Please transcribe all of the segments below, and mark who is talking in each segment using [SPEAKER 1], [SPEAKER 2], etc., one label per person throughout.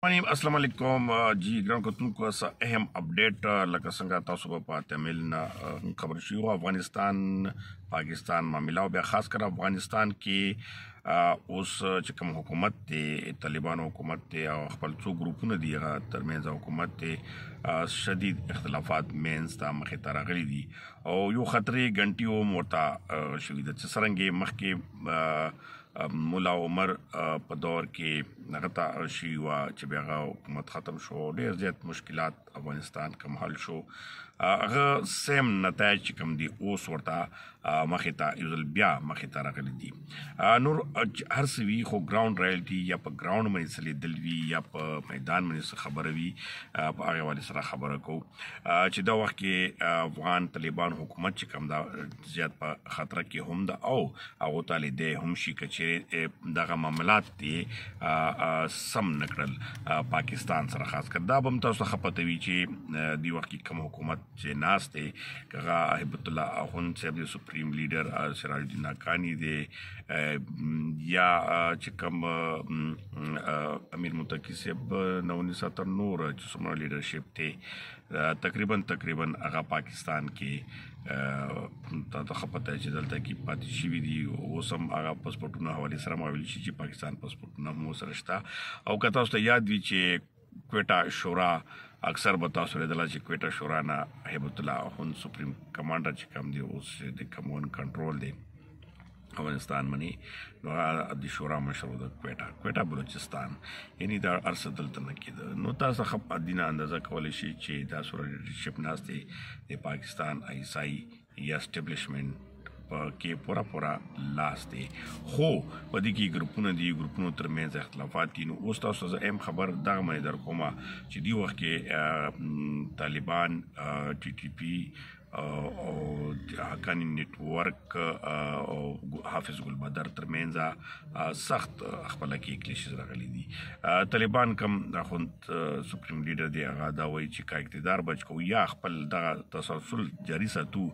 [SPEAKER 1] अस्सलाम वालेकुम जी ګران کتونکو څه اهم اپډیټ لکه څنګه تاسو په تمل نه خبر شو افغانستان پاکستان معاملې او بیا خاص کر افغانستان کې اوس چې کوم حکومت دی طالبان حکومت دی او خپل څو ګروپونه دی ترمنځ حکومت دی شدید اختلافات مینس ته مخې ته راغلي دي او یو خطرې غنټي او مرتا شوې د څرنګې مخکې مولا عمر په دور کې نغتا شي وا چې بیا حکومت ختم شو ډېر زیات مشکلات افغانستان کوم حل شو هغه سیم نتایج کوم دي اوس ورته مخې ته یو ځل بیا مخې ته راغلي دي نور هر څه وي خو ګراوند ریالټي یا په ګراوند باندې څه لیدل وي یا په میدان باندې خبره وي په هغه باندې سره خبره کو چې دا وخت کې افغان طالبان حکومت چې کوم دا زیات په خطر کې هم ده او هغه تعالی دې هم شي چې دغه معاملات دي سم نکړل پاکستان سره خاص کر دا بم تاسو خپتوي چې دی وخت کې کوم حکومت چې ناس ته کغه هیبت الله اخون صاحب سپریم لیډر سراج الدین حقانی دی یا چې کوم امیر متقی صاحب 1970 نور چې سمره لیډرشپ ته تقریبا هغه پاکستان کې ته خپته چې دلته کې پاتې شي دي او سم هغه پاسپورتونو حواله سره ماویل شي چې پاکستان پاسپورتونه مو سره شته او کته تاسو یاد وی چې کوټا شورا اکثر بتا سره دلا چې کوټا شورا نه هیبت الله اخون سپریم کمانډر چې کوم دی اوس د کمون کنټرول دی افغانستان منی نو د شورا مشر د کوټا بلوچستان یعنی دا ارسل دلته نه کېده نو تاسو خپ دینه اندازه کولای شي چې دا سره لیډرشپ ناشته د پاکستان ایسای یا اسټابلیشمنت کې پورا لاس دی خو په دې کې ګروپونو ترمنځ اختلافات دي نو اوس تاسو زه هم خبر دغه مې در کومه چې دی وخت کې طالبان ټي ټي پی او حقانی نیټورک او حافظ ګل بدر ترمنځ سخت خپل کې کلیشز راغلي دي طالبان کم خوند سپریم لیډر دی هغه دا وایي چې کا اقتدار بچ کو یا خپل دغه تسلسل جاری ساتو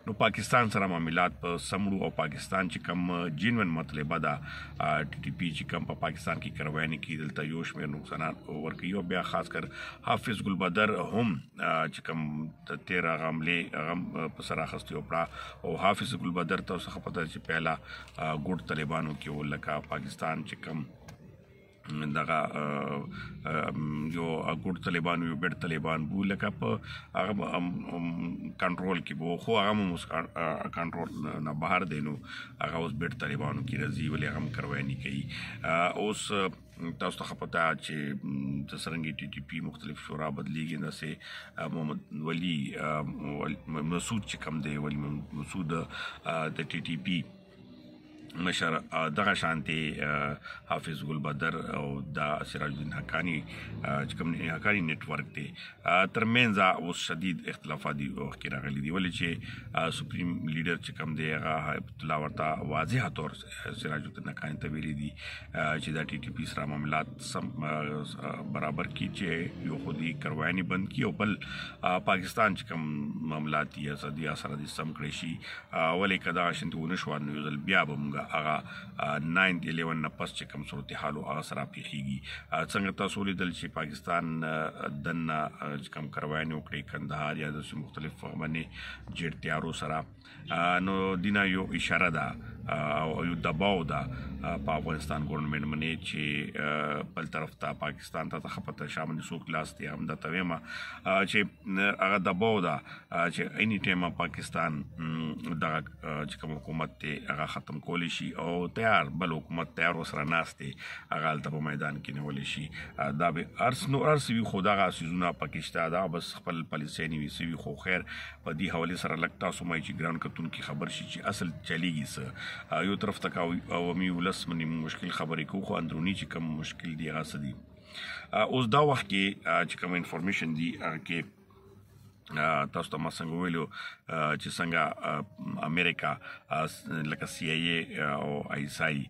[SPEAKER 1] نو پاکستان سره معاملات په سمړو او پاکستان چې کم جنون مطلب دا ټي ټي پی چې کم په پاکستان کې کروانی کې دلته یو شمېر نقصانات ورکوي او بیا خاص کر حافظ ګل بدر هم چې کم 13 غمله په سره اخستي او حافظ ګل بدر تاسو خپته چې پهلا ګډ طالبانو کې ولکه پاکستان چې کم دغه یو ګډ طالبان یو بیډ طالبان بو لکه په هغه کنټرول کې بو خو هغه کنټرول نه بهر دینو هغه اوس بیډ طالبانو کې رضی ولې هم کروانی کوي اوس تاسو ته پته چې د سرنګي ټي ټي پی مختلف شورا بدلیږي نه سه محمد ولی مسعود چې کم دی ولی مسعود د ټي ټي پی مشر دغه شانتي حافظ ګل بدر او دا سراج الدین حقانی چې کوم حقانی نیټورک دی ترمنځ اوس شدید اختلافات دي او کې راغلي دي ولې چې سپریم لیډر چې کوم دی هغه الله ورته واضح طور سراج الدین حقانی ته ویلي دي چې دا ټي ټي پی سره معاملات سم برابر کی چې یو خودي کروانی بند کی او بل پاکستان چې کوم معاملات یې سدي سره د سم کړی شي ولې کدا شنتونه شو نو ځل بیا بمګه هغه 9/11 نه پس چې کوم صورتحال هغه سره پیښیږي څنګه تاسو لیدل چې پاکستان دنه کوم کروانی وکړي کندهار یا د مختلف باندې جیر تیارو سره نو دینا یو اشاره ده او یو دباو ده په افغانستان ګورنمنت باندې چې بل طرف ته پاکستان ته خپته شامل سو کلاس دی هم د تویما چې هغه دباو ده چې اني ټیم پاکستان دغه چې کوم حکومت ته هغه ختم کولی شي او تیار بل حکومت تیار وسره ناشته هغه په میدان کې نیول شي دا به ارسوي خداغه سيزونه پاکستان دا بس خپل پالیسي نیوي سوي خو خیر په دې حواله سره لګتا سمای چې ګران کتون کی خبر شي چې اصل چلیږي یو طرف تک او می ولس منی مشکل خبرې کو خو اندرونی چې کم مشکل دی هغه سدي اوس دا وخت کې چې کوم انفارمیشن دی کې تاسو ته څنګه ویلو چې څنګه امریکا لکه سی ای ای او ایسای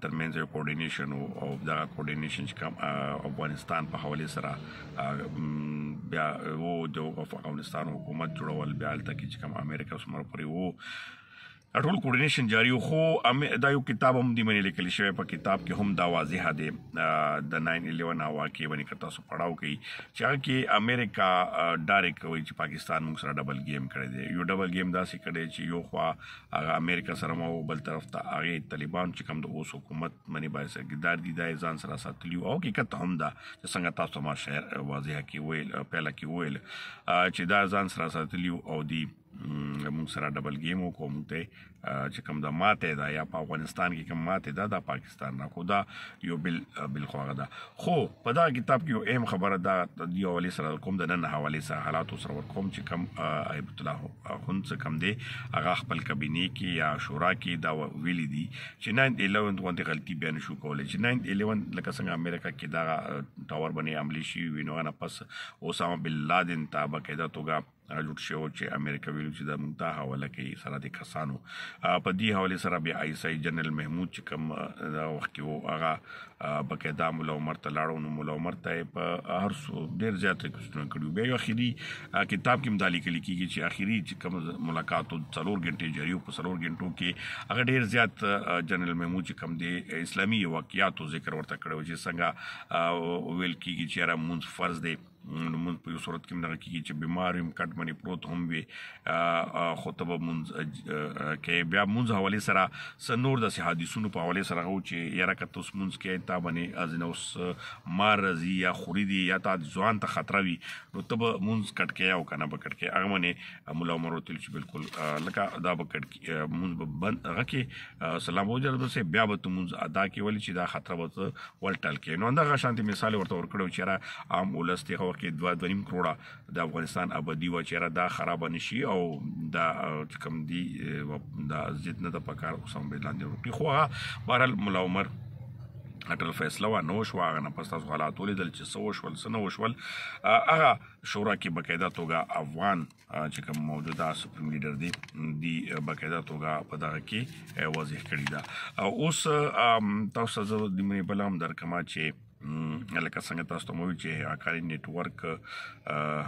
[SPEAKER 1] ترمنځ کوارډینیشن او دا کوارډینیشن چې کوم افغانستان په حواله سره بیا وو د افغانستان حکومت جوړول بیا تل کې چې کوم امریکا سمره پورې وو ټول کوارډینیشن جاری خو دا یو کتاب هم دی منې لیکل شوی په کتاب کې هم دا واضح دی د 9/11 واقعې باندې که تاسو پړاو کوي چې هغه کې امریکا ډایرکټ کوي چې پاکستان موږ سره ډبل گیم کړی دی یو ډبل گیم داسې کړی چې یو خوا هغه امریکا سره مو بل طرف ته هغه طالبان چې کوم د اوس حکومت باندې بایسګدار دي د ځان سره ساتلی او حقیقت هم دا چې څنګه تاسو ما شهر واضح کې ویل پهلا کې ویل چې دا ځان سره ساتلی او دی موږ سره ډبل گیم وکوم ته چې کوم د ماته دا یا په افغانستان کې کوم ماته دا د پاکستان نه خو دا یو بل خو دا خو په دا کتاب کې یو اهم خبره دا د یو ولې سره کوم د نن حواله سره حالات سره ورکوم چې کوم ایبت الله خون څه کم دی هغه خپل کابینه کې یا شورا کې دا ویلي دي چې 9/11 باندې غلطي بیان شو کولای چې 9/11 لکه څنګه امریکا کې دا ټاور باندې عملی شي وینو نه پس اوسامه بن لادن ته بقاعده توګه جوړ شو چې امریکا ویلو چې د مونږ ته حواله کوي سره د کسانو په دې حواله سره بیا آی جنرال محمود چې کوم دا وخت کې هغه بقاعده مولا عمر ته لاړو نو مولا عمر ته په هر څو ډیر زیات کوششونه کړیو بیا یو اخیری کتاب کې مدالي لیکيږي چې اخیری چې کوم ملاقات 3 غنټې جاری په 3 غنټو کې هغه ډیر زیات جنرال محمود چې کوم د اسلامي واقعیاتو ذکر ورته کړو چې څنګه ویل کیږي چې را مونږ فرض دی مونږ په یو صورت کې دغه کیږي چې بیمار هم کټ منی پروت هم وي خطبه مونږ کې بیا مونږ حواله سره سنور د حدیثونو په حواله سره او چې یاره کته اوس مونږ کې تا باندې ازنوس مارزي یا خوريدي یا تا ځوان ته خطر وي نو ته مونږ کټ کې او کنه بکټ کې هغه باندې مولا عمر تل چې بالکل لکه دا بکټ کې مونږ بند هغه کې سلام وجر بس بیا به مونږ ادا کې ولې چې دا خطر به ولټل کې نو دا شانتي مثال ورته ورکړو چې را عام ولسته کې 2.5 کروڑه د افغانستان ابدي و چیرې دا خراب نشي او دا کوم دي دا ضد نه د پکار اوسم بلاندې ورکی خو بهرحال مولا عمر اټل فیصله و نو شو هغه نه پس تاسو حالات ولیدل چې سو شول سنو شول هغه شورا کې بقاعده توګه افغان چې کوم موجوده سپریم لیډر دی بقاعده توګه په دغه کې واضح کړی دا اوس تاسو زه د منی بلام درکما چې لکه څنګه تاسو ته مو چې اکاري نتورک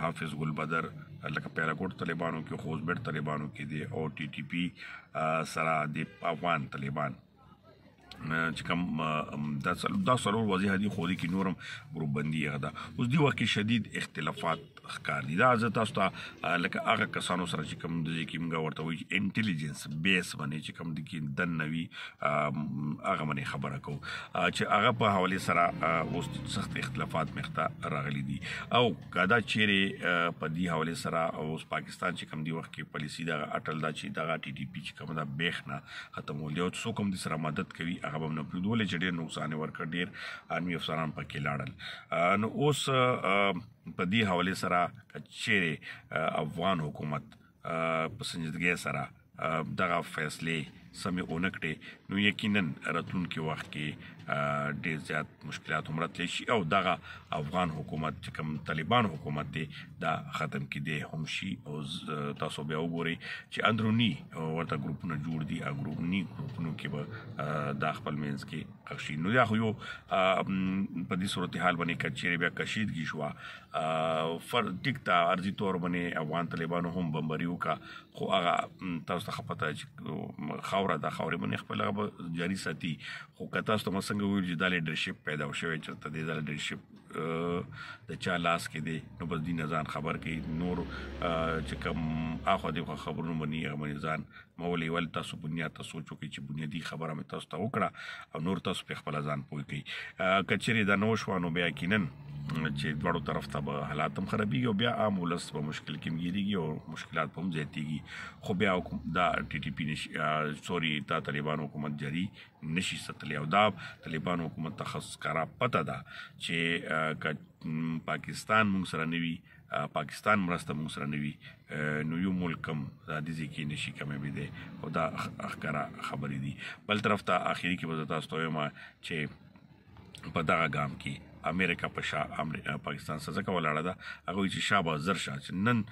[SPEAKER 1] حافظ ګل بدر لکه پیراګوټ طالبانو کې خوزبېټ طالبانو کې دی او ټي ټي پی سره د افغان طالبان چې کوم دا څلور وضعیت دي خو دي کې نورم ګروپ بندي غدا اوس دی وخت شدید اختلافات ښکار دي دا زه تاسو ته لکه هغه کسانو سره چې کوم د کې موږ ورته وایي انټيليجنس بیس باندې چې کوم د کې د نوي هغه باندې خبره کوو چې هغه په حواله سره اوس سخت اختلافات مخته راغلي دي او کدا چیرې په دې حواله سره اوس پاکستان چې کوم دی وخت کې پالیسی دا اټل دا چې دا ټي ټي پی چې کوم دا بیخنه ختمول دی او څوک هم د سره مدد کوي هغه هم نه پردول چې ډېر نقصان ورکړ ډېر انمي افسران پکې لاړل نو اوس په دې حواله سره چې افغان حکومت په سنجیدګۍ سره دغه فیصله سمې اونکړي نو یقینا راتلونکي وخت کې ډېر زیات مشکلات هم راتلی شي او دغه افغان حکومت چې کوم طالبان حکومت دی دا ختم کېدی هم شي او تاسو بیا وګورئ چې اندرونی ورته ګروپونه جوړ دي اندرونی ګروپونو کې به دا خپل منځ کې اخشي نو دا خو یو په دې صورتحال باندې کچېرې بیا کشیدګي شوه ټیک ته ارضي طور باندې افغان طالبانو هم بمبري وکړه خو هغه تاسو ته پته چې خاوره د خاورې باندې خپل جاري ساتي خو که تاسو ته څنګه ویل چې دا لیډرشپ پیدا شوی چې د لیډرشپ د چا لاس کې دی نو بس دې ځان خبر کوي نور چې کوم اخو دې خبرونه باندې هغه ځان مولي ول تاسو بنیاد ته سوچو کې چې بنیادی خبره مې تاسو ته وکړه او نور تاسو په خپل ځان پوي کوي کچېرې دا نو شوانو بیا کینن چې دوړو طرف ته به حالات هم خرابېږي او بیا عام ولس په مشکل کې مګیریږي او مشکلات هم زیاتېږي خو بیا دا ټي ټي پی سوري دا طالبان حکومت جاری نشي ستلی او دا طالبان حکومت ته خاص کارا پته ده چې پاکستان موږ سره نوي پاکستان مرسته موږ سره نوي نو یو ملکم دا د ځکه نشي کمې به دي او دا اخکارا خبرې دي بل طرف ته اخیری کې به تاسو ته ما چې په دغه ګام کې امریکا په شا پاکستان سره ځکه ولاړه ده هغه وایي چې شابه زر شاه چې نن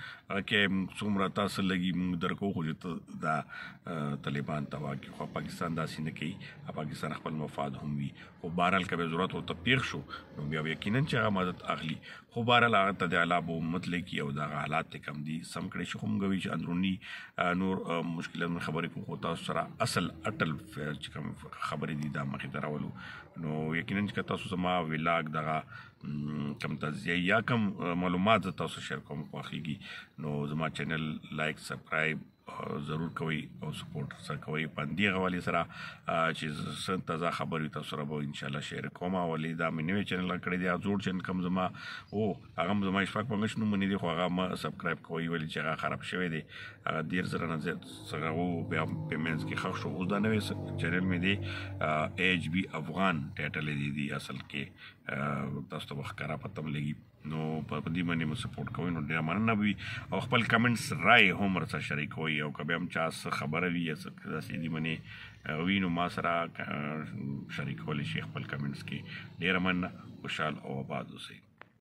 [SPEAKER 1] کې څومره تاسو لګي موږ درکو خو چې دا طالبان تباه کړي خو پاکستان داسې نه کوي پاکستان خپل مفاد هم وي خو بهرحال که به ضرورت ورته پیښ شو نو بیا یقینا چې هغه مدد اخلي خو بهرحال هغه ته د علابو مطلق او دغه حالات ته کم دي سم کړی شي خو موږ وایي چې اندروني نور مشکلات خبرې کوو خو تاسو سره اصل اټل چې کوم خبرې دي دا مخې ته راولو نو یقینا چې تاسو زما ولاګ دغه کم تجزیه یا کم معلومات تاسو شیر کوم خوښیږي نو زما چینل لایک سبسکرایب ضرور کوئ او سپورټ سره کوئ په همدې حوالې سره چې څه تازه خبرې تاسو سره به انشاءالله شیر کوم ولې دا مې نوی چینل کړی دی زوړ چینل کوم زما هغه هم زما اشفاق پنګش نوم باندې دی خو هغه ما سبسکرایب کوئ ولې چې هغه خراب شوی دی هغه ډېر زره نه زیات څنګه بیا پیمنټس کې ښه شو اوس دا نوی چینل مې دی ایچ بی افغان ټایټل دی اصل کې تاسو ته ښکاره پته لګي نو په دې باندې مو سپورټ کوئ نو ډېره مننه وي او خپل کمنټس رای هم ورسره شریکوئ او که بیا هم چا څه خبره وي یا څه داسې دې باندې وي نو ما سره شریکولی شي خپل کمنټس کې ډېره مننه خوشحال او آباد اوسئ